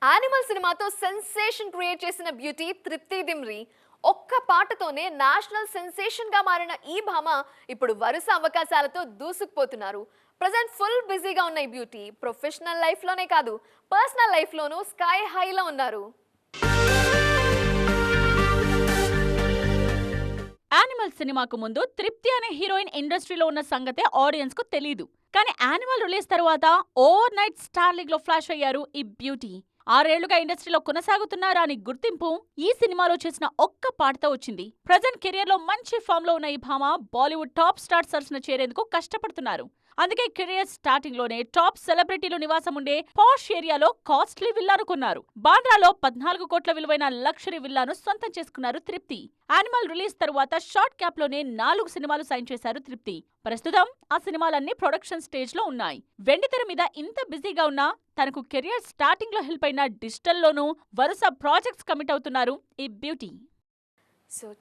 Animal సినిమాతో sensation create చేసిన beauty తృప్తి దిమ్రి ఒక్క పాటతోనే నేషనల్ సెన్సేషన్ గా మారిన ఈ భామ ఇప్పుడు వరుస అవకాశాలతో దూసుకుపోతున్నారు. ప్రజెంట్ ఫుల్ బిజీగా ఉన్న ఈ బ్యూటీ ప్రొఫెషనల్ లైఫ్ లోనే కాదు, పర్సనల్ లైఫ్ లోనూ స్కై హైలో ఉన్నారు. యానిమల్ సినిమాకు ముందు తృప్తి అనే హీరోయిన్ ఇండస్ట్రీలో ఉన్న సంగతే ఆడియన్స్ కు తెలీదు. కానీ యానిమల్ రిలీజ్ తర్వాత ఓవర్ నైట్ స్టార్ లీగ్ లో ఫ్లాష్ అయ్యారు ఈ బ్యూటీ. 6 ఏళ్లుగా ఇండస్ట్రీలో కొనసాగుతున్నారా అని గుర్తింపు ఈ సినిమాలో చేసిన ఒక్క పాటతో వచ్చింది. ప్రజెంట్ కెరియర్ లో మంచి ఫామ్ లో ఉన్న ఈ భామ బాలీవుడ్ టాప్ స్టార్ సరసన చేరేందుకు కష్టపడుతున్నారు. అందుకే కెరియర్ స్టార్టింగ్ లోనే టాప్ సెలబ్రిటీలు నివాసం ఉండే పాష్ ఏరియాలో కాస్ట్లీ విల్లాను కొన్నారు. బాంద్రాలో 14 కోట్ల విలువైన లగ్జరీ విల్లాను సొంతం చేసుకున్నారు తృప్తి. యానిమల్ రిలీజ్ తరువాత షార్ట్ క్యాప్ లోనే 4 సినిమాలు సైన్ చేశారు తృప్తి. ప్రస్తుతం ఆ సినిమాలన్నీ ప్రొడక్షన్ స్టేజ్ లో ఉన్నాయి. వెండితెర మీద ఇంత బిజీగా ఉన్నా తనకు కెరియర్ స్టార్టింగ్ లో హెల్ప్ అయిన డిజిటల్ లోనూ వరుస ప్రాజెక్ట్స్ కమిట్ అవుతున్నారు ఈ బ్యూటీ. సో